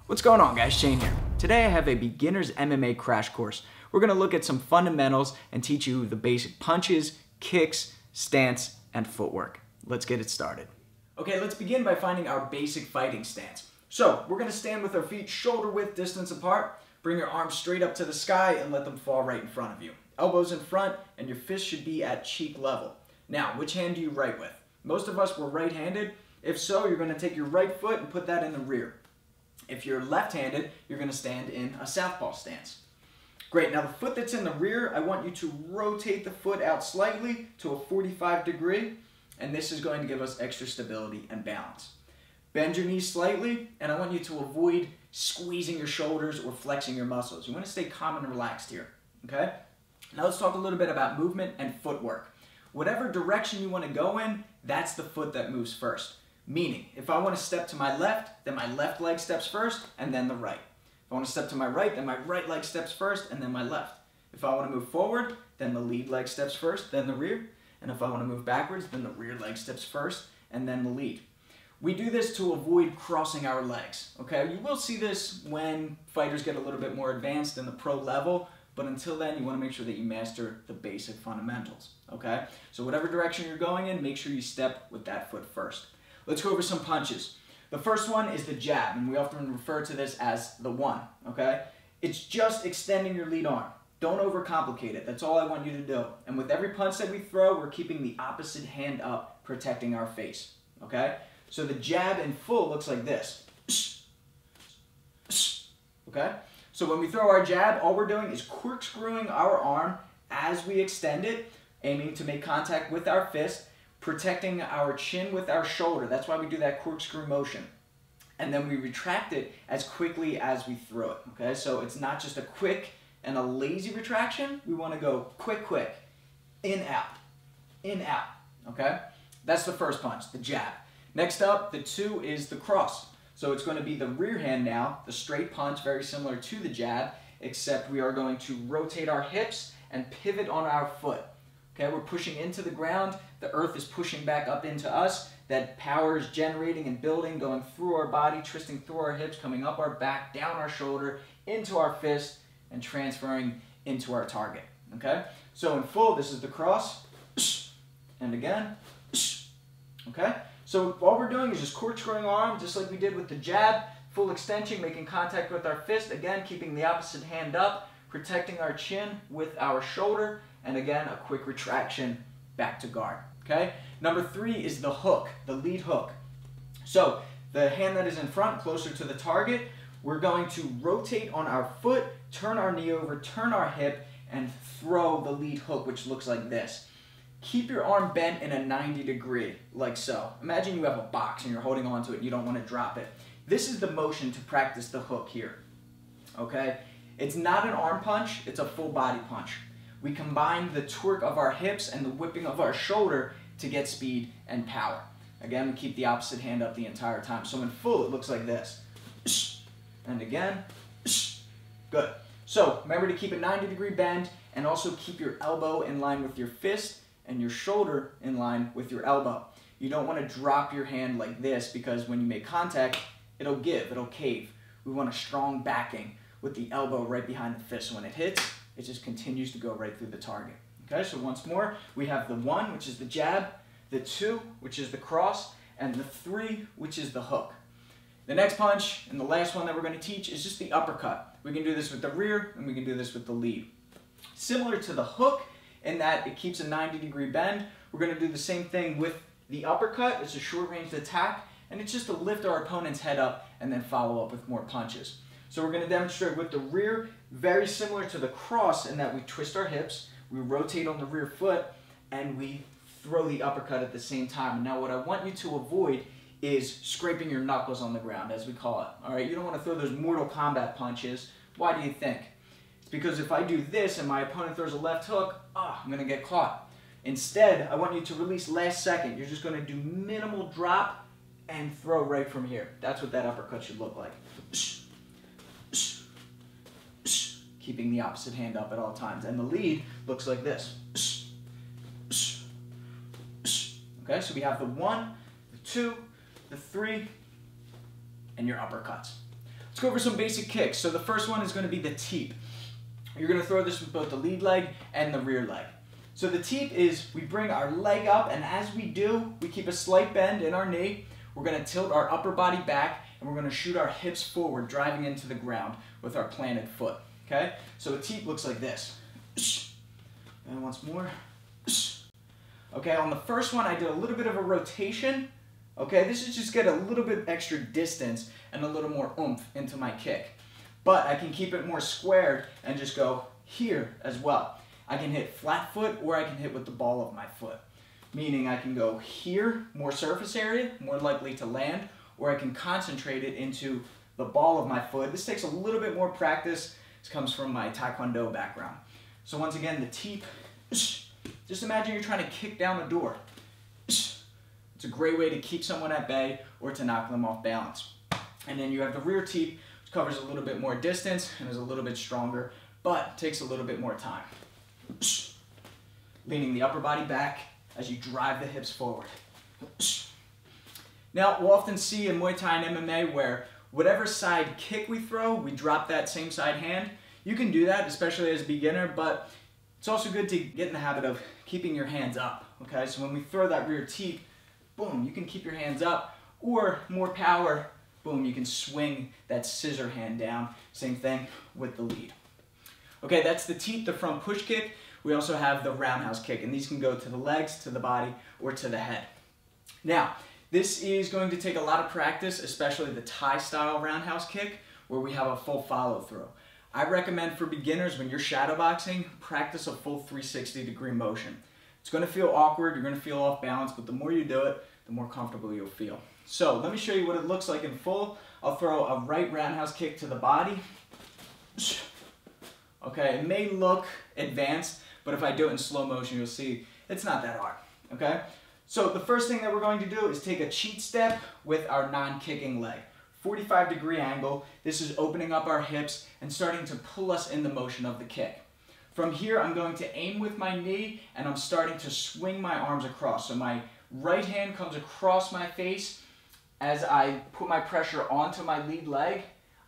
What's going on, guys? Shane here. Today I have a beginner's MMA crash course. We're going to look at some fundamentals and teach you the basic punches, kicks, stance, and footwork. Let's get it started. Okay, let's begin by finding our basic fighting stance. So, we're going to stand with our feet shoulder width distance apart. Bring your arms straight up to the sky and let them fall right in front of you. Elbows in front and your fists should be at cheek level. Now, which hand do you write with? Most of us were right-handed. If so, you're going to take your right foot and put that in the rear. If you're left-handed, you're going to stand in a southpaw stance. Great, now the foot that's in the rear, I want you to rotate the foot out slightly to a 45 degree, and this is going to give us extra stability and balance. Bend your knees slightly, and I want you to avoid squeezing your shoulders or flexing your muscles. You want to stay calm and relaxed here, okay? Now let's talk a little bit about movement and footwork. Whatever direction you want to go in, that's the foot that moves first. Meaning, if I want to step to my left, then my left leg steps first, and then the right. If I want to step to my right, then my right leg steps first, and then my left. If I want to move forward, then the lead leg steps first, then the rear. And if I want to move backwards, then the rear leg steps first, and then the lead. We do this to avoid crossing our legs, okay? You will see this when fighters get a little bit more advanced in the pro level, but until then, you want to make sure that you master the basic fundamentals, okay? So whatever direction you're going in, make sure you step with that foot first. Let's go over some punches. The first one is the jab, and we often refer to this as the one, okay? It's just extending your lead arm. Don't overcomplicate it. That's all I want you to do. And with every punch that we throw, we're keeping the opposite hand up, protecting our face, okay? So the jab in full looks like this, okay? So when we throw our jab, all we're doing is corkscrewing our arm as we extend it, aiming to make contact with our fist, protecting our chin with our shoulder. That's why we do that corkscrew motion. And then we retract it as quickly as we throw it, okay? So it's not just a quick and a lazy retraction. We want to go quick, in, out, okay? That's the first punch, the jab. Next up, the two is the cross. So it's going to be the rear hand now, the straight punch, very similar to the jab, except we are going to rotate our hips and pivot on our foot. Okay, we're pushing into the ground, the earth is pushing back up into us, that power is generating and building, going through our body, twisting through our hips, coming up our back, down our shoulder, into our fist, and transferring into our target, okay? So in full, this is the cross, and again, okay? So all we're doing is just corkscrewing our arm, just like we did with the jab, full extension, making contact with our fist, again, keeping the opposite hand up, protecting our chin with our shoulder, and again, a quick retraction back to guard, okay? Number three is the hook, the lead hook. So the hand that is in front, closer to the target, we're going to rotate on our foot, turn our knee over, turn our hip, and throw the lead hook, which looks like this. Keep your arm bent in a 90 degree, like so. Imagine you have a box and you're holding onto it and you don't want to drop it. This is the motion to practice the hook here, okay? It's not an arm punch, it's a full body punch. We combine the torque of our hips and the whipping of our shoulder to get speed and power. Again, we keep the opposite hand up the entire time. So in full, it looks like this. And again, good. So remember to keep a 90-degree bend and also keep your elbow in line with your fist and your shoulder in line with your elbow. You don't want to drop your hand like this because when you make contact, it'll give, it'll cave. We want a strong backing with the elbow right behind the fist. So when it hits, it just continues to go right through the target. Okay, so once more, we have the one, which is the jab, the two, which is the cross, and the three, which is the hook. The next punch, and the last one that we're going to teach, is just the uppercut. We can do this with the rear, and we can do this with the lead. Similar to the hook, in that it keeps a 90-degree bend, we're going to do the same thing with the uppercut. It's a short-range attack, and it's just to lift our opponent's head up and then follow up with more punches. So we're going to demonstrate with the rear, very similar to the cross in that we twist our hips, we rotate on the rear foot, and we throw the uppercut at the same time. Now what I want you to avoid is scraping your knuckles on the ground, as we call it. All right, you don't want to throw those Mortal Kombat punches. Why do you think? It's because if I do this and my opponent throws a left hook, I'm going to get caught. Instead, I want you to release last second. You're just going to do minimal drop and throw right from here. That's what that uppercut should look like. Keeping the opposite hand up at all times. And the lead looks like this. Okay, so we have the one, the two, the three, and your uppercuts. Let's go over some basic kicks. So the first one is going to be the teep. You're going to throw this with both the lead leg and the rear leg. So the teep is we bring our leg up, and as we do, we keep a slight bend in our knee. We're going to tilt our upper body back, and we're going to shoot our hips forward, driving into the ground with our planted foot. Okay? So a teep looks like this. And once more. Okay, on the first one, I did a little bit of a rotation. Okay, this is just get a little bit extra distance and a little more oomph into my kick. But I can keep it more squared and just go here as well. I can hit flat foot, or I can hit with the ball of my foot. Meaning I can go here, more surface area, more likely to land, or I can concentrate it into the ball of my foot. This takes a little bit more practice. This comes from my Taekwondo background. So once again, the teep. Just imagine you're trying to kick down the door. It's a great way to keep someone at bay or to knock them off balance. And then you have the rear teep, which covers a little bit more distance and is a little bit stronger, but takes a little bit more time. Leaning the upper body back as you drive the hips forward. Now, we'll often see in Muay Thai and MMA where whatever side kick we throw, we drop that same side hand. You can do that, especially as a beginner, but it's also good to get in the habit of keeping your hands up. Okay, so when we throw that rear teep, boom, you can keep your hands up, or more power, boom, you can swing that scissor hand down. Same thing with the lead. Okay, that's the teep, the front push kick. We also have the roundhouse kick, and these can go to the legs, to the body, or to the head. Now, this is going to take a lot of practice, especially the Thai style roundhouse kick, where we have a full follow through. I recommend for beginners, when you're shadowboxing, practice a full 360-degree motion. It's going to feel awkward, you're going to feel off balance, but the more you do it, the more comfortable you'll feel. So let me show you what it looks like in full. I'll throw a right roundhouse kick to the body. Okay, it may look advanced, but if I do it in slow motion, you'll see it's not that hard. Okay? So the first thing that we're going to do is take a cheat step with our non-kicking leg. 45-degree angle. This is opening up our hips and starting to pull us in the motion of the kick. From here, I'm going to aim with my knee, and I'm starting to swing my arms across. So my right hand comes across my face. As I put my pressure onto my lead leg,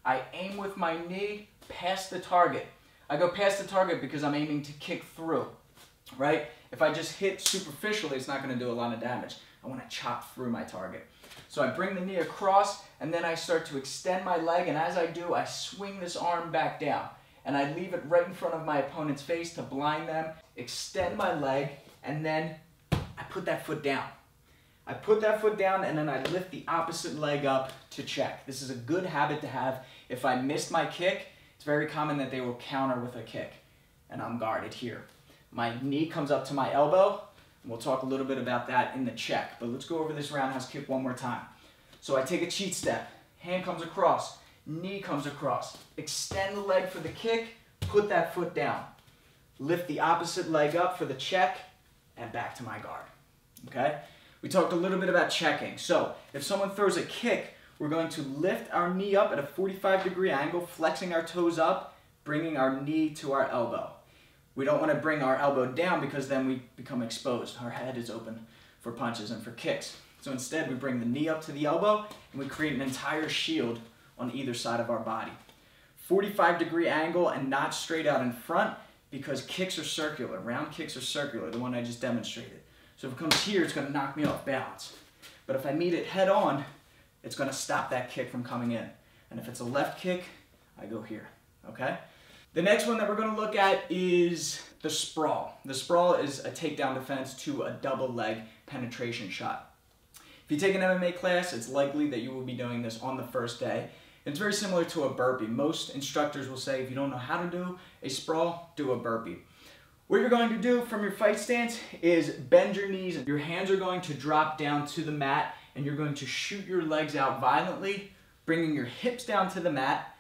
I aim with my knee past the target. I go past the target because I'm aiming to kick through, right? If I just hit superficially, it's not going to do a lot of damage. I want to chop through my target. So I bring the knee across, and then I start to extend my leg, and as I do, I swing this arm back down. And I leave it right in front of my opponent's face to blind them, extend my leg, and then I put that foot down. I put that foot down, and then I lift the opposite leg up to check. This is a good habit to have. If I missed my kick, it's very common that they will counter with a kick, and I'm guarded here. My knee comes up to my elbow, and we'll talk a little bit about that in the check, but let's go over this roundhouse kick one more time. So I take a cheat step, hand comes across, knee comes across, extend the leg for the kick, put that foot down, lift the opposite leg up for the check, and back to my guard. Okay? We talked a little bit about checking. So if someone throws a kick, we're going to lift our knee up at a 45-degree angle, flexing our toes up, bringing our knee to our elbow. We don't want to bring our elbow down because then we become exposed. Our head is open for punches and for kicks. So instead, we bring the knee up to the elbow, and we create an entire shield on either side of our body. 45-degree angle and not straight out in front, because kicks are circular. Round kicks are circular, the one I just demonstrated. So if it comes here, it's going to knock me off balance. But if I meet it head on, it's going to stop that kick from coming in. And if it's a left kick, I go here. Okay? The next one that we're going to look at is the sprawl. The sprawl is a takedown defense to a double leg penetration shot. If you take an MMA class, it's likely that you will be doing this on the first day. It's very similar to a burpee. Most instructors will say if you don't know how to do a sprawl, do a burpee. What you're going to do from your fight stance is bend your knees. Your hands are going to drop down to the mat, and you're going to shoot your legs out violently, bringing your hips down to the mat,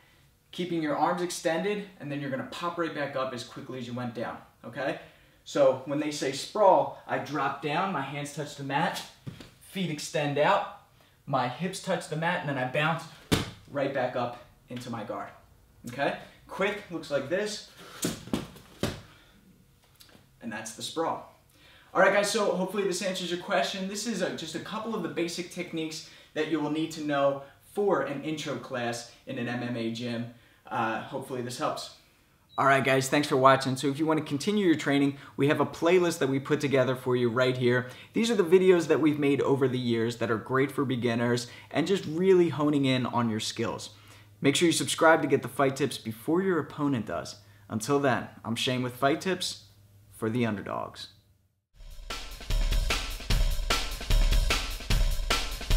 keeping your arms extended, and then you're going to pop right back up as quickly as you went down. Okay? So when they say sprawl, I drop down, my hands touch the mat, feet extend out, my hips touch the mat, and then I bounce right back up into my guard. Okay? Quick, looks like this. And that's the sprawl. Alright guys, so hopefully this answers your question. This is just a couple of the basic techniques that you will need to know for an intro class in an MMA gym. Hopefully this helps. Alright guys, thanks for watching. So if you want to continue your training, we have a playlist that we put together for you right here. These are the videos that we've made over the years that are great for beginners and just really honing in on your skills. Make sure you subscribe to get the fight tips before your opponent does. Until then, I'm Shane with Fight Tips for the Underdogs.